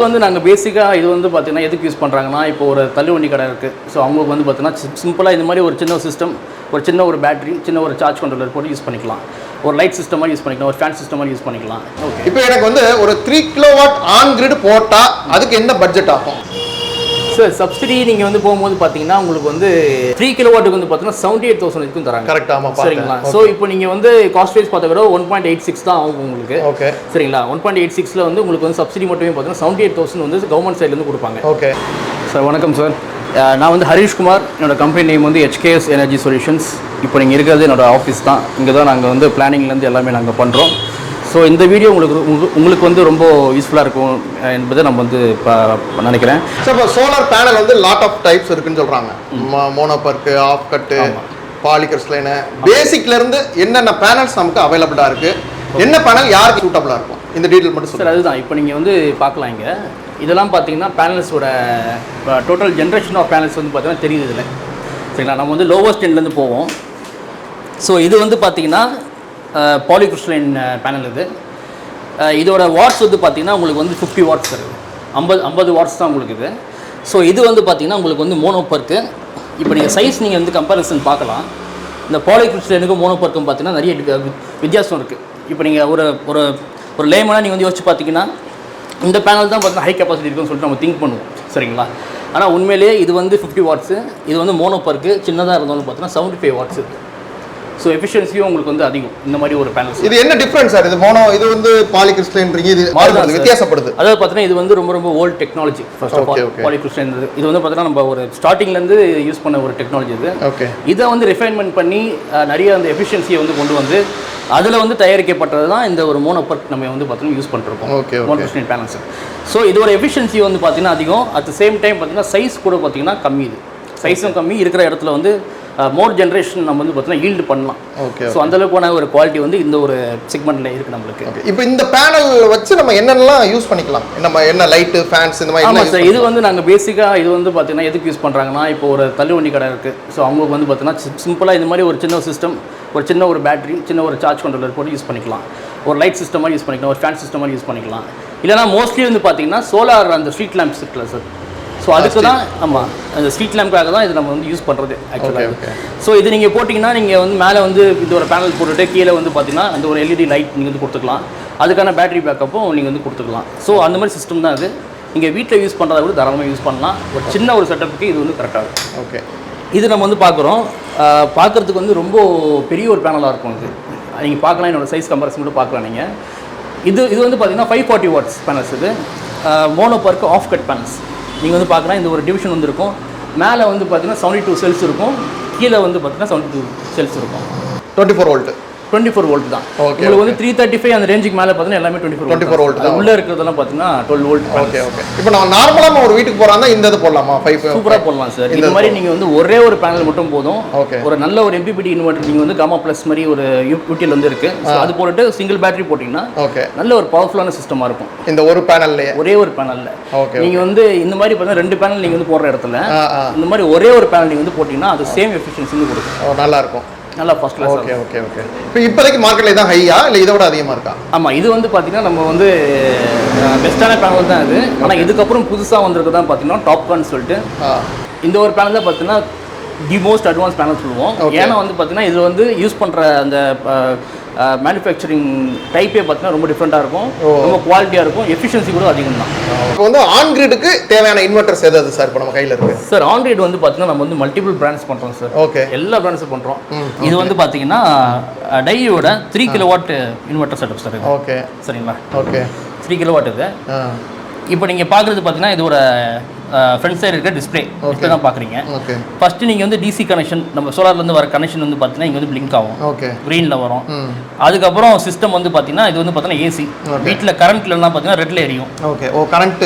வந்து நாங்கள் பேசிக்காக இது வந்து பார்த்தீங்கன்னா எதுக்கு யூஸ் பண்ணுறாங்கன்னா, இப்போ ஒரு தள்ளுவண்டி கடை இருக்குது. ஸோ அவங்களுக்கு வந்து பார்த்தீங்கன்னா சிம்பிளாக இந்த மாதிரி ஒரு சின்ன சிஸ்டம், ஒரு சின்ன ஒரு பேட்டரி, சின்ன ஒரு சார்ஜ் கண்ட்ரோலர் போட்டு யூஸ் பண்ணிக்கலாம். ஒரு லைட் சிஸ்டம் மாதிரி யூஸ் பண்ணிக்கலாம், ஒரு ஃபேன் சிஸ்டம் மாதிரி யூஸ் பண்ணிக்கலாம். ஓகே, இப்போ எனக்கு வந்து ஒரு 3 கிலோவாட் ஆன் கிரிட் போட்டால் அதுக்கு என்ன பட்ஜெட் ஆகும் சார்? சப்சிடி நீங்கள் வந்து போகும்போது பார்த்தீங்கன்னா உங்களுக்கு வந்து 3 கிலோவாட்டுக்கு வந்து பார்த்தீங்கன்னா 78,000 வரைக்கும் தராங்க. கரெக்டாக? ஆமாம், சரிங்களா. ஸோ இப்போ நீங்கள் வந்து காஸ்ட் வைஸ் பார்த்த கூட 1.86 தான் ஆகும் உங்களுக்கு. ஓகே, சரிங்களா. 1.86ல் வந்து உங்களுக்கு வந்து சப்சிடி மட்டுமே பார்த்தீங்கன்னா 78,000 வந்து கவர்மெண்ட் சைட்லேருந்து கொடுப்பாங்க. ஓகே சார், வணக்கம் சார். நான் வந்து ஹரிஷ்குமார். என்னோடய கம்பெனி நேம் வந்து HKS Energy Solutions. இப்போ நீங்கள் இருக்கிறது என்னோடய ஆஃபீஸ் தான். இங்கே தான் நாங்கள் வந்து பிளானிங்லேருந்து எல்லாமே நாங்கள் பண்ணுறோம். ஸோ இந்த வீடியோ உங்களுக்கு வந்து ரொம்ப யூஸ்ஃபுல்லாக இருக்கும் என்பதை நம்ம வந்து நினைக்கிறேன். ஸோ இப்போ சோலார் பேனல் வந்து லாட் ஆஃப் டைப்ஸ் இருக்குன்னு சொல்கிறாங்க. மோனோபர்க்கு, ஆஃப் கட்டு, பாலிகிறிஸ்டலைனு, பேசிக்லேருந்து என்னென்ன பேனல்ஸ் நமக்கு அவைலபிளாக இருக்குது, என்ன பேனல் யாருக்கு சூட்டபுளாக இருக்கும், இந்த டீட்டெயில் மட்டும் சார். அதுதான் இப்போ நீங்கள் வந்து பார்க்கலாம். இங்கே இதெல்லாம் பார்த்தீங்கன்னா பேனல்ஸோட டோட்டல் ஜென்ரேஷன் ஆஃப் பேனல்ஸ் வந்து பார்த்தீங்கன்னா தெரியுது இதில். சரிங்களா. நம்ம வந்து லோவஸ்ட் எண்ட்லேருந்து போவோம். ஸோ இது வந்து பார்த்தீங்கன்னா பாலிகிறிஸ்டலைன் பேனல். இதோட வாட்ஸ் வந்து பார்த்தீங்கன்னா உங்களுக்கு வந்து 50 வாட்ஸ் இருக்குது. 50 வாட்ஸ் தான் உங்களுக்கு இது. ஸோ இது வந்து பார்த்தீங்கன்னா உங்களுக்கு வந்து மோனோபர்க்கு. இப்போ நீங்கள் சைஸ் நீங்கள் வந்து கம்பேரிசன் பார்க்கலாம். இந்த பாலிகிறிஸ்டலைனுக்கும் மோனோபர்க்கும் பார்த்தீங்கன்னா நிறைய வித்தியாசம் இருக்குது. இப்போ நீங்கள் ஒரு லேமனாக நீங்கள் வந்து யோசிச்சு பார்த்தீங்கன்னா இந்த பேனல் தான் பார்த்தீங்கன்னா ஹை கெப்பாசிட்டி இருக்குன்னு சொல்லிட்டு நம்ம திங்க் பண்ணுவோம். சரிங்களா. ஆனால் உண்மையிலேயே இது வந்து 50 வாட்ஸு. இது வந்து மோனோபர்க்கு. சின்னதாக இருந்தாலும் பார்த்தீங்கன்னா 75 வாட்ஸ் இருக்குது. ஸோ எஃபிஷியன்சியும் உங்களுக்கு வந்து அதிகம் இந்த மாதிரி ஒரு பேனல்ஸ். இது என்ன டிஃப்ரென்ஸ் சார்? இது வந்து பாலிகிறிஸ்டலைன்றீங்க, இது மாறுபடுது, வித்தியாசப்படுது. அதாவது பார்த்தீங்கன்னா இது வந்து ரொம்ப old technology. First of all polycrystalline இது வந்து பார்த்தீங்கன்னா நம்ம ஒரு ஸ்டார்டிங்லேருந்து யூஸ் பண்ண ஒரு டெக்னாலஜி இது. ஓகே. இதை வந்து ரிஃபைன்மெண்ட் பண்ணி நிறைய அந்த எஃபிஷியன்சியை வந்து கொண்டு வந்து அதில் வந்து தயாரிக்கப்பட்டது தான் இந்த ஒரு மோனோபர்க் நம்ம வந்து பார்த்தீங்கன்னா யூஸ் பண்ணிருக்கோம். Polycrystalline panels. ஸோ இதோட எஃபிஷியன்சி வந்து பார்த்தீங்கன்னா அதிகம். அட் த சேம் டைம் பார்த்தீங்கன்னா சைஸ் கூட பார்த்தீங்கன்னா கம்மி. இது சைஸும் கம்மி. இருக்கிற இடத்துல வந்து மோர் ஜென்ரேஷன் நம்ம வந்து பார்த்தீங்கன்னா ஈல்டு பண்ணலாம். ஓகே. ஸோ அந்தளவுக்கான ஒரு குவாலிட்டி வந்து இந்த ஒரு செக்மெண்ட்டில் இருக்குது நம்மளுக்கு. இப்போ இந்த பேனல் வச்சு நம்ம என்னென்னலாம் யூஸ் பண்ணிக்கலாம்? நம்ம என்ன லைட்டு, ஃபேன்ஸ் இந்த மாதிரி? ஆமாம் சார். இது வந்து நாங்கள் பேசிக்காக இது வந்து பார்த்தீங்கன்னா எதுக்கு யூஸ் பண்ணுறாங்கன்னா, இப்போ ஒரு தள்ளுவண்டி கடை இருக்குது. ஸோ அவங்களுக்கு வந்து பார்த்தீங்கன்னா சிம்பிளாக இந்த மாதிரி ஒரு சின்ன சிஸ்டம், ஒரு சின்ன ஒரு பேட்டரி, சின்ன ஒரு சார்ஜ் கண்ட்ரோலர் போட்டு யூஸ் பண்ணிக்கலாம். ஒரு லைட் சிஸ்டம் மாதிரி யூஸ் பண்ணிக்கலாம், ஒரு ஃபேன் சிஸ்டம் மாதிரி யூஸ் பண்ணிக்கலாம். இல்லைனா மோஸ்ட்லி வந்து பார்த்தீங்கன்னா சோலார் அந்த ஸ்ட்ரீட் லேம்ப்ஸ் இருக்குல்ல சார். ஸோ அதுக்கு தான் ஆமாம் அந்த ஸ்ட்ரீட் லேம்ப்காக தான் இது நம்ம வந்து யூஸ் பண்ணுறது ஆக்சுவலாக. ஸோ இது நீங்கள் போட்டிங்கன்னா நீங்கள் வந்து மேலே வந்து இது ஒரு பேனல் போட்டுட்டு கீழே வந்து பார்த்தீங்கன்னா அந்த ஒரு LED லைட் நீங்கள் வந்து கொடுத்துக்கலாம். அதுக்கான பேட்டரி பேக்கப்பும் நீங்கள் வந்து கொடுத்துக்கலாம். ஸோ அந்த மாதிரி சிஸ்டம் தான் இது. நீங்கள் வீட்டில் யூஸ் பண்ணுறத விட தாராளமாக யூஸ் பண்ணலாம். ஒரு சின்ன ஒரு செட்டப்புக்கு இது வந்து கரெக்டாக இருக்கும். ஓகே. இது நம்ம வந்து பார்க்குறோம். பார்க்குறதுக்கு வந்து ரொம்ப பெரிய ஒரு பேனலாக இருக்கும். இது நீங்கள் பார்க்கலாம். என்னோடய சைஸ் கம்பேரிசன் கூட பார்க்கலாம் நீங்கள். இது வந்து பார்த்தீங்கன்னா 540 வாட்ஸ் பேனல்ஸ். இது மோனோபர்க்கு ஆஃப் கட் பேனல்ஸ். நீங்கள் வந்து பார்க்கலாம். இந்த ஒரு டிவிஷன் வந்து இருக்கும். மேலே வந்து பார்த்தீங்கன்னா 72 செல்ஸ் இருக்கும். கீழே வந்து பார்த்தீங்கன்னா 72 செல்ஸ் இருக்கும். 24 வோல்ட் 24 வோல்ட் தான். உங்களுக்கு வந்து 335 அந்த ரேஞ்சுக்கு மேலே பார்த்தீங்கன்னா எல்லாமே 24 வோல்ட் தான். உள்ளே இருக்கிறதெல்லாம் பார்த்தீங்கன்னா 12 வோல்ட். ஓகே. இப்போ நான் நார்மலாக ஒரு வீட்டுக்கு போகிறாங்க இந்த இது போடலாமா? 5 சூப்பராக போடலாம் சார். இந்த மாதிரி நீங்கள் வந்து ஒரே ஒரு பேனல் மட்டும் போதும். ஒரு நல்ல ஒரு MPPT இன்வெர்டர் நீங்கள் வந்து காமா ப்ளஸ் மாதிரி ஒரு யூடிஎல் வந்து இருக்குது. அது போட்டுட்டு சிங்கிள் பேட்டரி போட்டிங்கன்னா நல்ல ஒரு பவர்ஃபுல்லான சிஸ்டமாக இருக்கும். இந்த ஒரு பேனல்லையே ஒரே ஒரு பேனலில் நீங்கள் வந்து இந்த மாதிரி பார்த்தீங்கன்னா 2 பேனல் நீங்கள் வந்து போடுற இடத்துல இந்த மாதிரி ஒரே ஒரு பேனல் நீங்கள் வந்து போட்டிங்கன்னா அது சேம் எஃபிஷியன்சி கொடுக்கும். நல்லாயிருக்கும். நல்லா ஃபர்ஸ்ட் கிளாஸ். ஓகே. இப்போ இப்போதைக்கு மார்க்கெட்டில் இதான் ஹையா இல்லை இதை விட அதிகமாக இருக்கா? ஆமாம். இது வந்து பார்த்தீங்கன்னா நம்ம வந்து பெஸ்ட்டான பேனல் தான் இது. ஆனால் இதுக்கப்புறம் புதுசாக வந்திருக்கு தான் பார்த்தீங்கன்னா டாப்கான்னு சொல்லிட்டு இந்த ஒரு பேனல் தான் பார்த்தீங்கன்னா தி மோஸ்ட் அட்வான்ஸ் பேனல் சொல்லுவோம். ஏன்னா வந்து பார்த்தீங்கன்னா இது வந்து யூஸ் பண்ணுற அந்த மேனுஃபேக்சரிங் டைப்பே பார்த்தீங்கன்னா ரொம்ப டிஃப்ரெண்ட்டாக இருக்கும். ரொம்ப குவாலிட்டியாக இருக்கும். எஃபிஷியன்சி கூட அதிகம் தான். இப்போ வந்து ஆன் கிரிடுக்கு தேவையான இன்வெர்டர்ஸ் எதாவது சார் இப்போ நம்ம கையில் இருக்குது? சார் ஆன் கிரிட் வந்து பார்த்தீங்கன்னா நம்ம வந்து மல்டிபிள் பிராண்ட்ஸ் பண்ணுறோம் சார். ஓகே. எல்லா பிராண்ட்ஸும் பண்ணுறோம். இது வந்து பார்த்தீங்கன்னா டையோட 3 kilowatt inverter setup sir. Okay. சரிங்களா. ஓகே. 3 கிலோவாட் இது. இப்போ நீங்கள் பார்க்குறது பார்த்தீங்கன்னா இது ஒரு ஃப்ரண்ட் சைடு இருக்க டிஸ்பிளே தான் பார்க்குறீங்க. ஓகே. ஃபஸ்ட்டு நீங்கள் வந்து DC கனெக்ஷன் நம்ம சோலார்லேருந்து வர கனெக்ஷன் வந்து பார்த்தீங்கன்னா இங்கே வந்து பிளிங்க் ஆகும். ஓகே. க்ரீனில் வரும். அதுக்கப்புறம் சிஸ்டம் வந்து பார்த்தீங்கன்னா இது வந்து பார்த்தீங்கன்னா AC. வீட்டில் கரண்ட்லாம் பார்த்தீங்கன்னா ரெட்டில் எரியும். ஓகே. கரண்ட்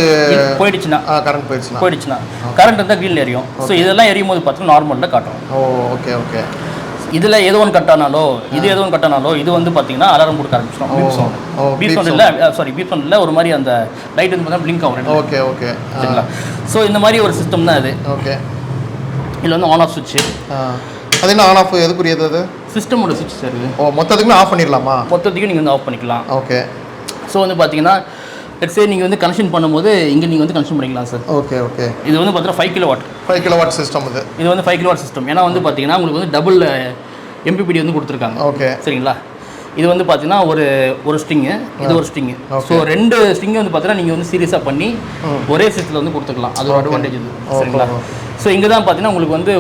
போயிடுச்சுன்னா கரண்ட் இருந்தால் க்ரீனில் எரியும். ஸோ இதெல்லாம் எரியும் போது பார்த்தீங்கன்னா நார்மலில் காட்டும். ஓகே. இதில் ஏதோ ஒன்று கட்டானாலோ இது வந்து பார்த்தீங்கன்னா அலாரம் கொடுக்க ஆரம்பிச்சிடும். பீப் சவுண்ட் இல்லை ஒரு மாதிரி அந்த லைட் வந்து பார்த்தீங்கன்னா பிளிங்க் ஆகும். ஓகே. சரிங்களா. ஸோ இந்த மாதிரி ஒரு சிஸ்டம் தான் இது. ஓகே. இதில் வந்து ஆன் ஆஃப் சுவிட்ச். அது என்ன ஆன் ஆஃப் எதுக்குரியது? அது சிஸ்டமோட சுவிட்ச் சார். இது மொத்தத்துக்குமே ஆஃப் பண்ணிடலாமா? மொத்தத்துக்கு நீங்கள் வந்து ஆஃப் பண்ணிக்கலாம். ஓகே. ஸோ வந்து பார்த்தீங்கன்னா லெட்ஸ் சே நீங்கள் வந்து கனெக்ஷன் பண்ணும்போது இங்கே நீங்கள் வந்து கனெக்ஷன் பண்ணிக்கலாம் சார். Okay okay. இது வந்து பார்த்தீங்கன்னா 5 கிலோவாட். 5 கிலோவாட் சிஸ்டம் இது வந்து 5 கிலோவாட் சிஸ்டம். ஏன்னா வந்து பார்த்தீங்கன்னா உங்களுக்கு வந்து டபுள் MPPD வந்து கொடுத்துருக்காங்க. ஓகே சரிங்களா. இது வந்து பார்த்தீங்கன்னா ஒரு ஸ்ட்ரிங்கு, இது ஒரு ஸ்ட்ரிங்கு. ஸோ 2 ஸ்ட்ரிங்கு வந்து பார்த்தீங்கன்னா நீங்கள் வந்து சீரியஸாக பண்ணி ஒரே சிஸ்டத்தில் வந்து கொடுத்துக்கலாம். அது ஒரு அட்வான்டேஜ் இது சரிங்களா. ஸோ இங்கே தான் பார்த்தீங்கன்னா உங்களுக்கு வந்து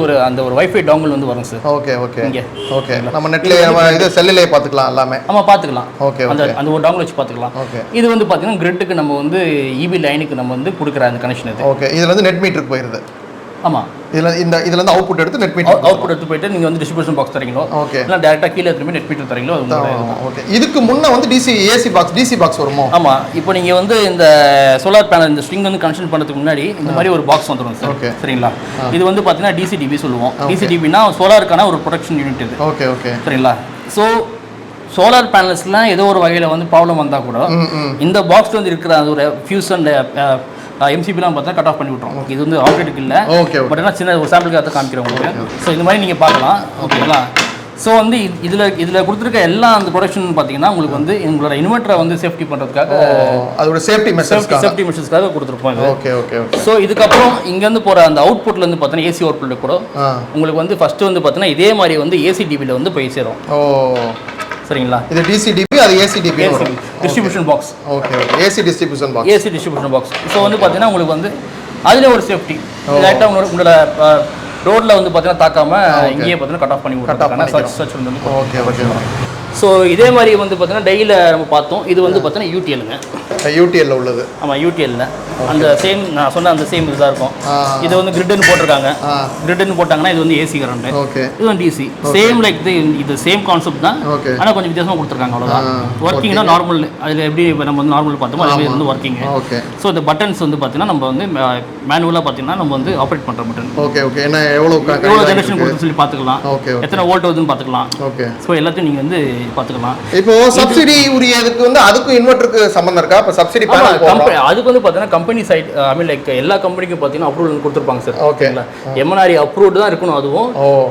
ஒரு வைஃபை டாங்கிள் வந்து வரும் சார். ஓகே ஓகே இங்கே ஓகே. நம்ம நெட்லேயே இது செல்லுலேயே பார்த்துக்கலாம் எல்லாமே. ஆமாம் பார்த்துக்கலாம். ஓகே அந்த ஒரு டாங்கிள் வச்சு பார்த்துக்கலாம். ஓகே. இது வந்து பார்த்தீங்கன்னா கிரிட்டுக்கு நம்ம வந்து EB லைனுக்கு நம்ம வந்து கொடுக்குற அந்த கனெக்ஷன் இது. ஓகே. இதில் வந்து நெட் மீட்டருக்கு போயிடுது. ஆமாம். இதுல இருந்து அவுட்புட் எடுத்து நெட் மீட்டர் எடுத்து போயிட்டு நீங்க வந்து டிஸ்ட்ரிபியூஷன் பாக்ஸ் தரீங்களோ, ஓகே, இல்ல டைரக்டா கீழ திரும்பி நெட் மீட்டர் தரீங்களோ அது ஓகே. இதுக்கு முன்ன வந்து DC பாக்ஸ் வருமோ? ஆமா. இப்போ நீங்க வந்து இந்த சோலார் பேனல் இந்த ஸ்ட்ரிங் வந்து கனெக்ஷன் பண்றதுக்கு முன்னாடி இந்த மாதிரி ஒரு பாக்ஸ் வந்துரும் சார். ஓகே சரிங்களா. இது வந்து பாத்தீங்கன்னா DCDB சொல்லுவோம். DCDBனா சோலாருக்கான ஒரு ப்ரொடெக்ஷன் யூனிட் இது. ஓகே ஓகே சரிங்களா. ஸோ சோலார் பேனல்ஸ்லாம் ஏதோ ஒரு வகையில் வந்து ப்ராப்ளம் வந்தால் கூட இந்த பாக்ஸ் வந்து இருக்கிற அது ஒரு ஃபியூஸ் அண்ட் MCBலாம் பார்த்தா கட் ஆஃப் பண்ணி விட்றோம். இது வந்து ஆப்ரேட்டுக்கு இல்லை, பட் ஆனால் சின்ன ஒரு சாம்பிளுக்கு அதை காமிக்கிறேன் உங்களுக்கு. ஸோ இந்த மாதிரி நீங்கள் பார்க்கலாம். ஓகேங்களா. ஸோ வந்து இதில் கொடுத்துருக்க எல்லா அந்த ப்ரொடக்ஷன் பார்த்தீங்கன்னா உங்களுக்கு வந்து உங்களோட இன்வெர்ட்டரை வந்து சேஃப்டி பண்ணுறதுக்காக அதோட சேஃப்டி மெஷர்ஸ்க்காக கொடுத்துருப்போம். Okay okay okay. ஸோ இதுக்கப்புறம் இங்கேருந்து போகிற அந்த அவுட்புட்லேருந்து பார்த்தீங்கன்னா AC அவுட்புட்டில் கூட உங்களுக்கு வந்து ஃபஸ்ட்டு வந்து பார்த்தீங்கன்னா இதே மாதிரி வந்து ACDBயில் வந்து போய் சேரும். சரிங்களா. இது DCDB, அது ACDB distribution box. Okay okay. AC distribution box. So வந்து பார்த்தீங்கன்னா உங்களுக்கு வந்து அதில் ஒரு சேஃப்டி லைட்டாக உங்களோட ரோட்டில் வந்து பார்த்தீங்கன்னா தாக்காம இங்கேயே பார்த்தீங்கன்னா கட் ஆஃப் பண்ணி விட்டுருக்காங்க. சர்ச் வந்து ஓகே ஓகே. ஸோ இதே மாதிரி வந்து பார்த்தீங்கன்னா டெய்லியில் நம்ம பார்த்தோம். இது வந்து பார்த்தீங்கன்னா UTLங்க. UTL உள்ளது. ஆமாம் UTL அந்த சேம் நான் சொன்ன அந்த சேம் இதுதான் இருக்கும். இது வந்து கிரிட்னு போட்டிருக்காங்க. கிரிட்னு போட்டாங்கன்னா இது வந்து AC கரண்ட். ஓகே. இது வந்து DC. சேம் லைக் இது சேம் கான்செப்ட் தான். ஆனால் கொஞ்சம் வித்தியாசமாக கொடுத்துருக்காங்க அவ்வளோதான். ஒர்க்கிங்னா நார்மல் அதில் எப்படி இப்போ நம்ம வந்து நார்மல் பார்த்தோமோ அதே வந்து ஒர்க்கிங். ஓகே. ஸோ இந்த பட்டன்ஸ் வந்து பார்த்தீங்கன்னா நம்ம வந்து மேனுவலாக பார்த்தீங்கன்னா நம்ம வந்து ஆப்ரேட் பண்ணுற பட்டன். Okay okay. என்ன எவ்வளோ ஜெனரேஷன் கொடுத்து சொல்லி பார்த்துக்கலாம். எத்தனை வோல்ட் வருதுன்னு பார்த்துக்கலாம். ஓகே. ஸோ எல்லாத்தையும் நீங்கள் வந்து பார்த்துக்கலாம். இப்போ சப்சிடி உரியதுக்கு வந்து அதுக்கும் இன்வெர்ட்டருக்கு சம்பந்தம் இருக்கா? இப்போ சப்சிடி அதுக்கு வந்து பார்த்தீங்கன்னா கம்பெனி சைட் ஐ மீன் லைக் எல்லா கம்பெனிக்கும் பார்த்தீங்கன்னா அப்ரூவல் கொடுத்துருப்பாங்க சார். ஓகேங்களா. MNRE அப்ரூவ்டு தான் இருக்கணும். அதுவும்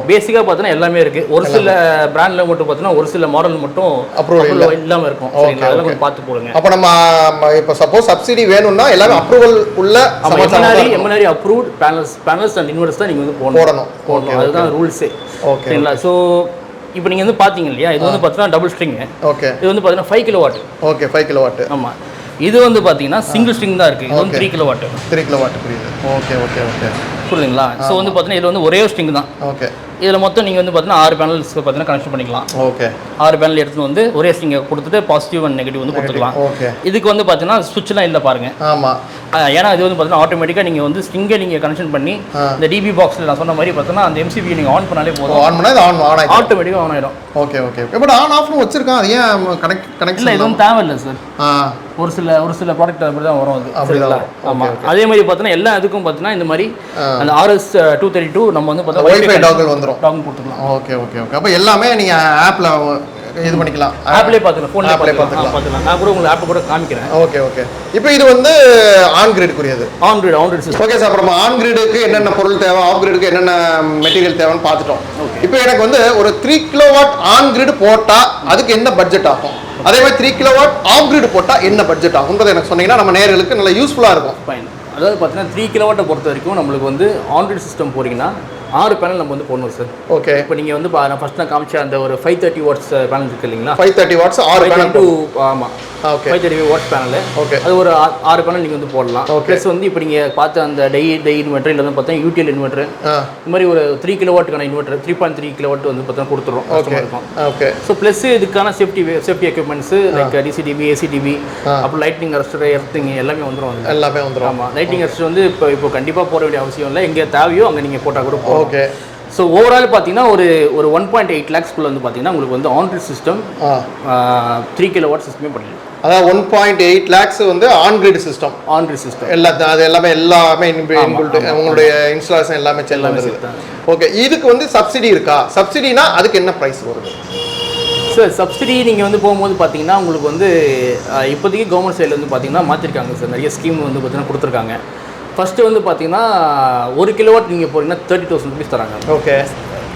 பேசிக்காக பார்த்தீங்கன்னா எல்லாமே இருக்கு. ஒரு சில பிராண்ட்ல மட்டும் பார்த்தீங்கன்னா ஒரு சில மாடல் மட்டும் அப்ரூவல் இல்லாமல் இருக்கும். அதெல்லாம் கொஞ்சம் பார்த்து போடுங்க. அப்போ நம்ம இப்போ சப்போஸ் சப்சிடி வேணும்னா எல்லாமே அப்ரூவல் உள்ள MNRE approved panels and inverters தான் நீங்கள் வந்து போடணும். அதுதான் ரூல்ஸே. ஓகேங்களா. ஸோ இப்போ நீங்கள் வந்து பார்த்தீங்க இல்லையா, இது வந்து பார்த்தீங்கன்னா டபுள் ஸ்ட்ரிங். ஓகே. இது வந்து பார்த்தீங்கன்னா 5 கிலோவாட். Okay 5 kilowatt. ஆமாம். இது வந்து பார்த்தீங்கன்னா சிங்கிள் ஸ்ட்ரிங் தான் இருக்குது. இது வந்து 3 கிலோவாட். 3 கிலோவாட் புரியுது. ஓகே ஓகே ஓகே புரியுதுங்களா. ஸோ வந்து பார்த்தீங்கன்னா இதில் வந்து ஒரே ஸ்ட்ரிங் தான். ஓகே. இதில் மொத்தம் நீங்கள் வந்து பார்த்தீங்கன்னா 6 பேனல்ஸ் பார்த்தீங்கன்னா கனெக்ஷன் பண்ணிக்கலாம். ஓகே. 6 பேனல் எடுத்துகிட்டு வந்து ஒரே ஸ்ட்ரிங்கை கொடுத்துட்டு பாசிட்டிவ் அண்ட் நெகட்டிவ் வந்து கொடுத்துக்கலாம். ஓகே. இதுக்கு வந்து பார்த்தீங்கன்னா சுவிட்ச்லாம் இல்லை பாருங்க. ஆமாம். ஏன்னா இது வந்து பார்த்தீங்கன்னா ஆட்டோமேட்டிக்காக நீங்கள் வந்து ஸ்ட்ரிங்கை நீங்கள் கனெக்ஷன் பண்ணி இந்த DB பாக்ஸில் நான் சொன்ன மாதிரி பார்த்தீங்கன்னா அந்த MCB நீங்கள் ஆன் பண்ணாலே போதும். ஆன் பண்ணால் ஆன் ஆகிடும். ஆட்டோமேட்டிக்காக ஆன் ஆகிடும். Okay okay okay. But on ஆஃப்னு வச்சிருக்கான். அது ஏன் கனெக்ஷன் இல்லை, இது வந்து தேவையில்லை சார். ஒரு சில ப்ராடக்ட் அப்படி தான் வரும் அது. அப்படிங்களா. ஆமாம். அதே மாதிரி பார்த்தீங்கன்னா எல்லா இதுக்கும் பார்த்தீங்கன்னா இந்த மாதிரி அந்த RS-232 நம்ம வந்து பார்த்தீங்கன்னா வைஃபை டாங்கிள் வந்துடும். டாங்கிள் கொடுத்துக்கலாம். Okay okay okay. அப்போ எல்லாமே நீங்கள் ஆப்பில் இது பண்ணிக்கலாம். ஆப்லேயே பார்த்துக்கலாம். ஃபோன்லேயே பார்த்துக்கலாம். நான் கூட உங்களுக்கு ஆப் கூட காமிக்கிறேன். Okay okay. இப்போ இது வந்து ஆன் கிரிடுக்குரியது. On grid system. Okay sir. அப்புறம் ஆன் கிரிடுக்கு என்னென்ன பொருள் தேவை, ஆஃப் கிரிடுக்கு என்னென்ன மெட்டீரியல் தேவைன்னு பார்த்துட்டோம். இப்போ எனக்கு வந்து ஒரு 3 கிலோவாட் ஆன் கிரிட் போட்டால் அதுக்கு என்ன பட்ஜெட் ஆகும்? அதே மாதிரி 3 கிலோவாட் ஆஃப் கிரிட் போட்டால் என்ன பட்ஜெட் ஆகும்ன்றதை எனக்கு சொன்னீங்கன்னா நம்ம நேயர்களுக்கு நல்லா யூஸ்ஃபுல்லாக இருக்கும். ஃபைன். அதாவது பார்த்தீங்கன்னா 3 கிலோவாட்டை பொறுத்த வரைக்கும் நம்மளுக்கு வந்து ஆன் கிரிட் சிஸ்டம் போகிறீங்கன்னா 6 பேனல் நம்ம வந்து போடணும் சார். ஓகே. இப்போ நீங்கள் வந்து ஃபர்ஸ்ட் நான் காமிச்ச அந்த ஒரு 530 வாட்ஸ் பேனல் இருக்கு இல்லைங்களா. 530 வாட்ஸ் 6 பேனல். ஆமாம். ஓகே. 530 watts panel. ஓகே. அது ஒரு 6 பேனல் நீங்கள் வந்து போடலாம். ப்ளஸ் வந்து இப்போ நீங்கள் பார்த்த அந்த டை இன்வெர்ட்டர் இல்லை வந்து பார்த்தா UTL இன்வெர்ட்டர் இந்த மாதிரி ஒரு 3 கிலோவாட்டுக்கான இன்வெர்ட்டர் 3.3 கிலோவாட் வந்து பார்த்தா கொடுத்துரும். ஓகே. ஸோ ப்ளஸ் இதுக்கான safety equipments like DCDB, ACDB, அப்புறம் லைட்டிங் அரெஸ்டர், எர்த்திங் எல்லாமே வந்துடும். எல்லாமே வந்துடும். ஆமாம். லைட்டிங் அரெஸ்டர் வந்து இப்போ கண்டிப்பாக போட வேண்டிய அவசியம் இல்லை. எங்கே தேவையோ அங்கே நீங்கள் போட்டால் கூட போகும். ஓகே. ஸோ ஓவரால் பார்த்தீங்கன்னா ஒரு 1.8 lakhsக்குள்ள வந்து பார்த்தீங்கன்னா உங்களுக்கு வந்து ஆன் கிரிட் சிஸ்டம் 3 கிலோவாட் சிஸ்டமே பண்ணிடலாம். அதாவது 1.8 lakhs வந்து ஆன் கிரிட் சிஸ்டம். எல்லாமே இன்பில்ட் உங்களுடைய இன்ஸ்டாலேஷன் எல்லாமே செல்லாமல். ஓகே. இதுக்கு வந்து சப்சிடி இருக்கா? சப்சிடினா அதுக்கு என்ன ப்ரைஸ் வருது சார்? சப்சிடி நீங்கள் வந்து போகும்போது பார்த்தீங்கன்னா உங்களுக்கு வந்து இப்போதைக்கு கவர்மெண்ட் சைடில் வந்து பார்த்தீங்கன்னா மாற்றிருக்காங்க சார். நிறைய ஸ்கீம் வந்து பார்த்தீங்கன்னா கொடுத்துருக்காங்க. ஃபஸ்ட்டு வந்து பார்த்தீங்கன்னா 1 கிலோவாட் நீங்கள் போகிறீங்கன்னா 30,000 rupees தராங்க. ஓகே.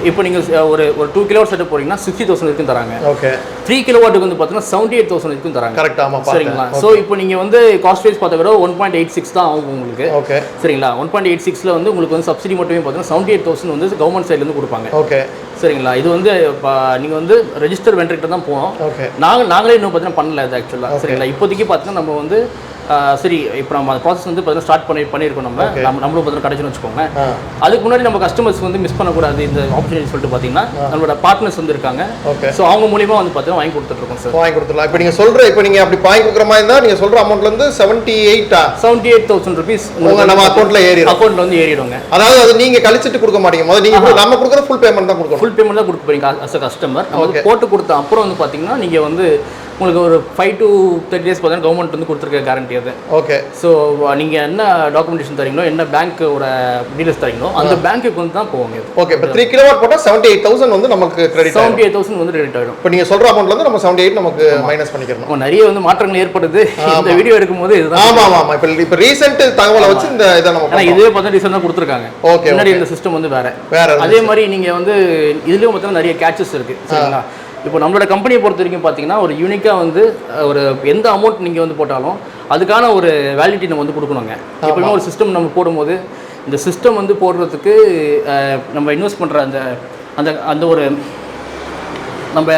இப்போ நீங்கள் ஒரு 2 கிலோவாட் செட்டப் போறீங்கன்னா 60,000 வரைக்கும் தராங்க. ஓகே. 3 கிலோவாட்டுக்கு வந்து பார்த்தீங்கன்னா 78,000 வரைக்கும் தராங்க. கரெக்ட். ஆமா, சரிங்களா. ஸோ இப்போ நீங்கள் வந்து காஸ்ட் வைஸ் பார்த்த விட 1.86 தான் ஆகும் உங்களுக்கு. ஓகே. சரிங்களா. 1.86ல வந்து உங்களுக்கு வந்து சப்சிடி மட்டுமே பார்த்தீங்கன்னா 78,000 வந்து கவர்மெண்ட் சைட்லேருந்து கொடுப்பாங்க. ஓகே. சரிங்களா. இது வந்து நீங்கள் வந்து ரெஜிஸ்டர் வெண்டர்கிட்ட தான் போகணும். ஓகே. நாங்களே இன்னும் பார்த்தீங்கன்னா பண்ணல இது ஆக்சுவலாக. சரிங்களா. இப்போதைக்கு பார்த்தீங்கன்னா நம்ம வந்து சரி இப்போ நம்ம அந்த ப்ராசஸ் வந்து பார்த்தீங்கன்னா ஸ்டார்ட் பண்ணியிருக்கோம். நம்மளும் பார்த்தீங்கன்னா கிடைச்சுன்னு வச்சுக்கோங்க. அதுக்கு முன்னாடி நம்ம கஸ்டமர்ஸ் வந்து மிஸ் பண்ணக்கூடாது இந்த ஆப்பர்ச்சுனிட்டி சொல்லிட்டு பார்த்தீங்கன்னா நம்மளோட பார்ட்னர்ஸ் வந்து இருக்காங்க. ஸோ அவங்க மூலியமா வந்து பார்த்தீங்கன்னா வாங்கி கொடுத்துட்ருக்கோம் சார். வாங்கி கொடுத்துடலாம். இப்போ நீங்கள் சொல்கிற இப்போ நீங்கள் அப்படி வாங்கி கொடுக்குற மாதிரி இருந்தால் நீங்கள் சொல்கிற அமௌண்ட்லேருந்து 78,000 ருபீஸ் நம்ம அக்கௌண்ட்டில் அக்கௌண்ட்டில் வந்து ஏறிடுங்க. அதாவது அது நீங்கள் கழிச்சிட்டு கொடுக்க மாட்டீங்க. முதல்ல நீங்கள் நம்ம கொடுக்குற ஃபுல் பேமெண்ட் தான் கொடுக்கணும். ஃபுல் பேமெண்ட் தான் கொடுக்க போறீங்க அஸ் அ கஸ்டமர். நம்ம போட்டு கொடுத்த அப்புறம் வந்து பார்த்தீங்கன்னா நீங்கள் வந்து உங்களுக்கு ஒரு 5 to 30 days பார்த்தீங்கன்னா கவர்மெண்ட் வந்து கொடுத்துருக்க கேரண்டி அது. ஓகே. ஸோ நீங்கள் என்ன டாக்குமெண்டேஷன் தரீங்களோ என்ன பேங்க்கோட டீடைல்ஸ் தரீங்களோ அந்த பேங்க்குக்கு வந்து தான் போவாங்க. ஓகே. இப்போ 3 கிலோவாட் போட்டால் 78,000 வந்து நமக்கு கிரெடிட் 78,000 வந்து கிரெடிட் ஆகிடும். இப்போ நீங்கள் சொல்கிற அமௌண்ட்ல வந்து நம்ம 78 நமக்கு மைனஸ் பண்ணிக்கிறோம். நிறைய வந்து மாற்றங்கள் ஏற்படுது இந்த வீடியோ எடுக்கும்போது இதுதான். ஆமாம். இப்போ ரீசெண்ட் தகவலை வச்சு இந்த இதை நம்ம இதே பார்த்தா ரீசெண்ட் தான் கொடுத்துருக்காங்க. ஓகே. முன்னாடி இந்த சிஸ்டம் வந்து வேற. அதே மாதிரி நீங்கள் வந்து இதுலேயும் பார்த்தீங்கன்னா நிறைய கேட்சஸ் இருக்குது. சரிங்களா. இப்போ நம்மளோட கம்பெனியை பொறுத்த வரைக்கும் பார்த்தீங்கன்னா ஒரு யூனிக்காக வந்து ஒரு எந்த அமௌண்ட் நீங்கள் வந்து போட்டாலும் அதுக்கான ஒரு வேலிடிட்டி நம்ம வந்து கொடுக்கணுங்க. எப்பவுமே ஒரு சிஸ்டம் நம்ம போடும்போது இந்த சிஸ்டம் வந்து போடுறதுக்கு நம்ம இன்வெஸ்ட் பண்ணுற அந்த அந்த அந்த ஒரு நம்ம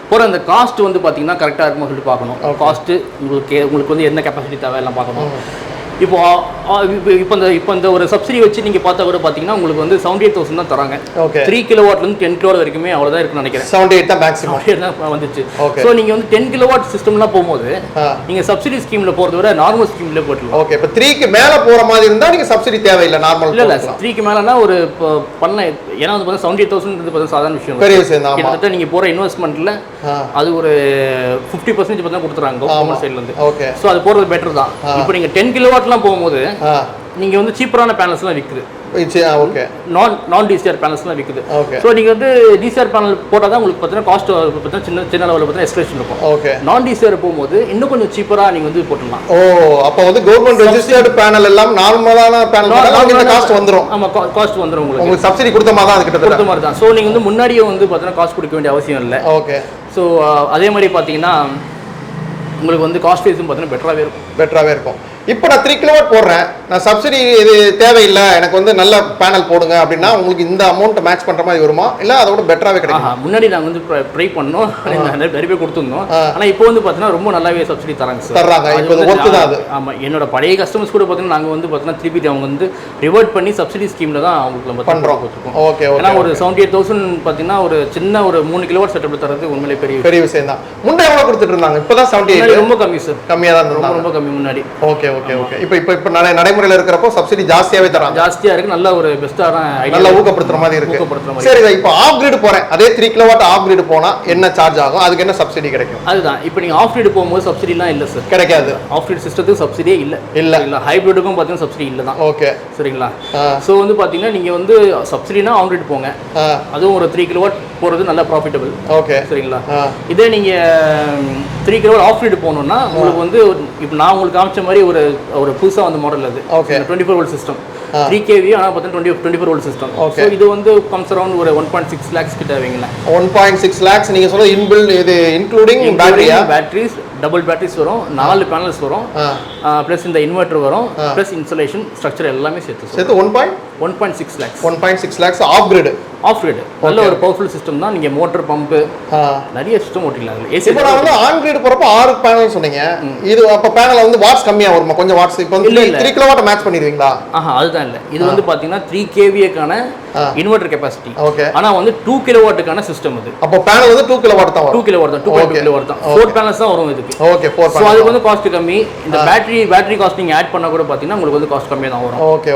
போகிற அந்த காஸ்ட் வந்து பார்த்தீங்கன்னா கரெக்டாக இருக்குமா சொல்லிட்டு பார்க்கணும். காஸ்ட்டு உங்களுக்கு வந்து என்ன கெப்பாசிட்டி தேவை எல்லாம் பார்க்கணும். இப்போ இந்த ஒரு சப்சிடி வச்சு நீங்கள் பார்த்தா கூட பார்த்தீங்கன்னா உங்களுக்கு வந்து 78,000 தான் தராங்க. 3 கிலோவாட்லேருந்து 10 கிலோவாட் வரைக்குமே அவ்வளோதான் இருக்குன்னு நினைக்கிறேன். 78 தான் மேக்ஸிமம் தான் வந்துச்சு. ஸோ நீங்கள் வந்து 10 கிலோவாட் சிஸ்டம்லாம் போகும்போது நீங்கள் சப்சிடி ஸ்கீமில் போகிறத விட நார்மல் ஸ்கீமில் போட்டுருலாம். ஓகே. இப்போ 3க்கு மேலே போகிற மாதிரி இருந்தால் நீங்கள் சப்சிடி தேவையில்லை. நார்மல் இல்லை 3க்கு மேலேனா ஒரு பண்ணலாம். ஏன்னா வந்து பார்த்தீங்கன்னா 78,000 பார்த்தா சாதாரண விஷயம். பெரிய விஷயம் தான். கிட்டத்தட்ட நீங்கள் போகிற இன்வெஸ்ட்மெண்ட்டில் அது ஒரு 50% பார்த்தா கொடுத்துறாங்க கவர்மெண்ட் சைட்லேருந்து. ஓகே. ஸோ அது போகிறது பெட்டர் தான். இப்போ நீங்கள் 10 கிலோவாட்லாம் போகும்போது நீங்கள் வந்து சீப்பரான பேனல்ஸ்லாம் விற்குது. ஓகே. நான் டிசிஆர் பேனல்ஸ்லாம் விற்குது. ஓகே. ஸோ நீங்கள் வந்து டிசிஆர் பேனல் போட்டால் தான் உங்களுக்கு பார்த்தீங்கன்னா காஸ்ட் பார்த்தீங்கன்னா சின்ன லெவலில் பார்த்தீங்கன்னா எக்ஸ்பிரேஷன் இருக்கும். ஓகே. நான் டிசிஆர் போகும்போது இன்னும் கொஞ்சம் சீப்பராக நீங்கள் வந்து போட்டுடலாம். அப்போ வந்து கவர்மெண்ட் ரெஜிஸ்டர்டு பேனல் எல்லாம் நார்மலான பேனல் காஸ்ட் வந்துடும். ஆமாம், காஸ்ட் வந்துடும். உங்களுக்கு சப்சிடி கொடுத்த மாதிரி தான் அது கிட்ட கொடுத்த மாதிரி தான். ஸோ நீங்கள் வந்து முன்னாடியே வந்து பார்த்தீங்கன்னா காஸ்ட் கொடுக்க வேண்டிய அவசியம் இல்லை. ஓகே. ஸோ அதே மாதிரி பார்த்தீங்கன்னா உங்களுக்கு வந்து காஸ்ட் வைஸும் பார்த்தீங்கன்னா பெட்டராகவே இருக்கும். இப்போ நான் 3 கிலோவாட் போடுறேன், நான் சப்சிடி இது தேவையில்லை, எனக்கு வந்து நல்ல பேனல் போடுங்க அப்படின்னா உங்களுக்கு இந்த அமௌண்ட்டை மேட்ச் பண்ணுற மாதிரி வருமா, இல்லை அதோட பெட்டராகவே கிடைக்கும்? முன்னாடி நாங்கள் வந்து ட்ரை பண்ணோம், நிறைய பேர் கொடுத்துருந்தோம். ஆனால் இப்போ வந்து பார்த்தீங்கன்னா ரொம்ப நல்லாவே சப்சிடி தராங்க சார். தர்றாங்க. இப்போ ஒர்த்து தான் அது. ஆமாம், என்னோட பழைய கஸ்டமர்ஸ் கூட பார்த்தீங்கன்னா நாங்கள் வந்து பார்த்தீங்கன்னா திருப்பி அவங்க வந்து ரிவர்ட் பண்ணி சப்சிடி ஸ்கீமில் தான் அவங்களுக்கு நம்ம பண்ணுறோம். ஓகே. ஏன்னா ஒரு 78,000 பார்த்தீங்கன்னா ஒரு சின்ன ஒரு 3 கிலோவாட் செட்டப் தரது உண்மையிலே பெரிய விஷயம் தான். முன்னே எவ்வளோ கொடுத்துட்டு இருந்தாங்க? இப்போ தான் 78. ரொம்ப கம்மி சார். கம்மியாக தான் இருந்தாங்க. ரொம்ப கம்மி முன்னாடி. ஓகே. இப்போ நடைமுறையில் இருக்கிறப்போ சப்சிடி ஜாஸ்தியாகவே தராங்க. ஜாஸ்தியாக இருக்கு. நல்ல ஒரு பெஸ்ட்டான நல்லா ஊக்கப்படுத்துற மாதிரி இருக்கு. சரி, இப்போ ஆஃப் கிரிட் போறேன், அதே 3 கிலோவாட் ஆஃப் கிரிட் போனா என்ன சார்ஜ் ஆகும், அதுக்கு என்ன சப்சிடி கிடைக்கும்? அதுதான் இப்போ நீங்க ஆஃப் கிரிட் போகும்போது சப்சிடிலாம் இல்லை சார், கிடைக்காது. ஆஃப் கிரிட் சிஸ்டத்துக்கு சப்சிடியே இல்லை. ஹைப்ரிடுக்கும் பார்த்தீங்கன்னா சப்சிடி இல்லை தான். ஓகே. சரிங்களா. ஸோ வந்து பார்த்தீங்கன்னா நீங்க வந்து சப்சிடினா ஆன் கிரிட் போங்க, அதுவும் ஒரு 3 கிலோவாட் போகிறது நல்லா ப்ராஃபிட்டபிள். ஓகே. சரிங்களா. இதே நீங்க 3 கிலோவாட் ஆஃப் கிரிட் போகணும்னா உங்களுக்கு வந்து இப்போ நான் உங்களுக்கு காமிச்ச மாதிரி ஒரு புதுசாக வந்து மாடல் அது. ஓகே. 24 வோல்ட் சிஸ்டம் 3 kV, ஆனால் பார்த்தீங்கன்னா 24 வோல்ட் சிஸ்டம். ஸோ இது வந்து கம்ஸ் அரௌண்ட் ஒரு 1.6 lakhs கிட்ட வைங்களேன். 1.6 lakhs நீங்க சொல்றது இன்பில்ட், இது இன்க்ளூடிங் பேட்டரிஸ், டபுள் பேட்டரிஸ் வரும், 4 பேனல்ஸ் வரும், ப்ளஸ் இந்த இன்வெர்டர் வரும், ப்ளஸ் இன்ஸ்டாலேஷன் ஸ்ட்ரக்சர் எல்லாமே சேர்த்து 1.6 lakhs. 1.6 lakhs of grid. நல்ல ஒரு பவர்ஃபுல் சிஸ்டம் தான். நீங்க மோட்டர், பம்பு நிறைய சிஸ்டம் ஓட்டிக்கலாம் அதுல. இப்போ நான் வந்து ஆன் கிரிட் போறப்ப 6 பேனல் சொன்னீங்க, இது அப்ப பேனல் வந்து வாட்ஸ் கம்மியா வருமா? கொஞ்சம் வாட்ஸ் இப்போ வந்து 3 கிலோவாட் மேட்ச் பண்ணிடுவீங்களா? அதுதான் இல்லை, இது வந்து பாத்தீங்கன்னா 3 kVக்கான இன்வெர்டர் கெபாசிட்டி. ஓகே. ஆனா வந்து 2 கிலோவாட்டுக்கான சிஸ்டம் அது. அப்போ பேனல் வந்து 2 கிலோவாட் தான் வரும். 2 கிலோவாட் தான், 2.2 கிலோவாட் தான். 4 பேனல்ஸ் தான் வரும் இதுக்கு. ஓகே. 4 பேனல்ஸ். சோ அதுக்கு வந்து காஸ்ட் கம்மி. இந்த பேட்டரி காஸ்ட் நீங்க ஆட் பண்ணா கூட பாத்தீங்கன்னா உங்களுக்கு வந்து காஸ்ட் கம்மியா தான் வரும். ஓகே.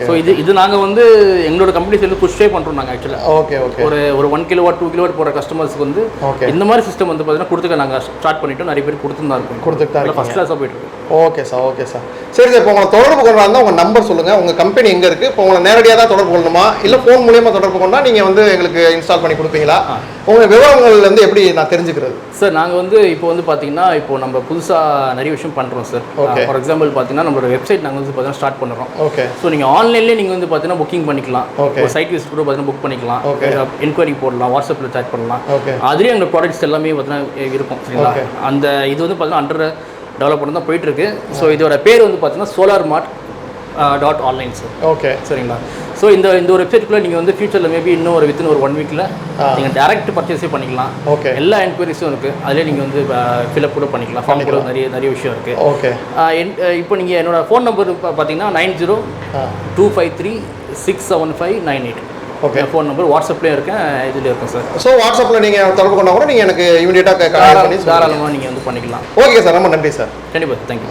சோ இது நாங்க வந்து எங்களோட கம்பெனி சைடுல புஷ் பண்றோம் நாங்க ஆக்சுவலா. ஓகே. ஒரு 1 கிலோவாட் 2 கிலோவாட் போற கஸ்டமர்ஸ்க்கு வந்து இந்த மாதிரி சிஸ்டம் வந்து பாத்தீங்கன்னா கொடுத்துக்க நாங்க ஸ்டார்ட் பண்ணிட்டோம். நிறைய பேர் கொடுத்துதான் இருக்கோம். ஃபர்ஸ்ட் கிளாஸா போயிட்டு இருக்கு. Okay sir. சரி சார், இப்போ உங்களை தொடர்பு கொண்டாந்தா உங்க நம்பர் சொல்லுங்க, உங்க கம்பெனி எங்க இருக்கு? இப்போ உங்களை நேரடியாக தான் தொடர்பு கொள்ளணுமா, இல்ல ஃபோன் மூலமா தொடர்பு கொண்டா நீங்க வந்து எங்களுக்கு இன்ஸ்டால் பண்ணி கொடுப்பீங்களா? உங்கள் விவரங்கள்லேருந்து எப்படி நான் தெரிஞ்சுக்கிறது? சார் நாங்கள் வந்து இப்போ வந்து பார்த்தீங்கன்னா இப்போ நம்ம புதுசாக நிறைய விஷயம் பண்ணுறோம் சார். ஃபார் எக்ஸாம்பிள் பார்த்தீங்கன்னா நம்மளோட வெப்சைட் நாங்கள் வந்து பார்த்தீங்கன்னா ஸ்டார்ட் பண்ணுறோம். ஓகே. ஸோ நீங்கள் ஆன்லைன்லேயே நீங்கள் வந்து பார்த்தீங்கன்னா புக்கிங் பண்ணிக்கலாம். ஓகே. ஒரு சைட் விசிட் கூட பார்த்தீங்கன்னா புக் பண்ணிக்கலாம். ஓகே. என்கொயரி போடலாம், வாட்ஸ்அப்பில் சேட் பண்ணலாம். ஓகே. அதுலேயும் எங்கள் ப்ராடக்ட்ஸ் எல்லாமே பார்த்தீங்கன்னா இருக்கும் சரிங்களா. அந்த இது வந்து பார்த்தீங்கன்னா அண்டர் டெவலப்மெண்ட் தான் போயிட்டுருக்கு. ஸோ இதோட பேர் வந்து பார்த்தீங்கன்னா solarmart.online சார். ஓகே சரிங்களா. ஸோ இந்த ஒரு வெப்சைட்டுக்குள்ளே நீங்கள் வந்து ஃபியூச்சரில் மேபி இன்னும் ஒரு வித்தின் ஒரு 1 வீக்கில் நீங்கள் டேரெக்ட் பர்ச்சேஸே பண்ணிக்கலாம். ஓகே. எல்லா என்கொயரிஸும் இருக்குது. அதிலே நீங்கள் வந்து ஃபில்அப் கூட பண்ணிக்கலாம். ஃபார்ம் கூட நிறைய விஷயம் இருக்குது. ஓகே. இப்போ நீங்கள் என்னோட ஃபோன் நம்பர் பார்த்தீங்கன்னா 9025367598. ஓகே. ஃபோன் நம்பர் வாட்ஸ்அப்லேயும் இருக்கேன், இதுலேயும் இருக்கேன் சார். ஸோ வாட்ஸ்அப்பில் நீங்கள் தொடர்பு கொண்டா கூட நீங்கள் எனக்கு இமீடியட்டாக தாராளமாக நீங்கள் வந்து பண்ணிக்கலாம். ஓகே சார், ரொம்ப நன்றி சார். கண்டிப்பாக தேங்க்யூ.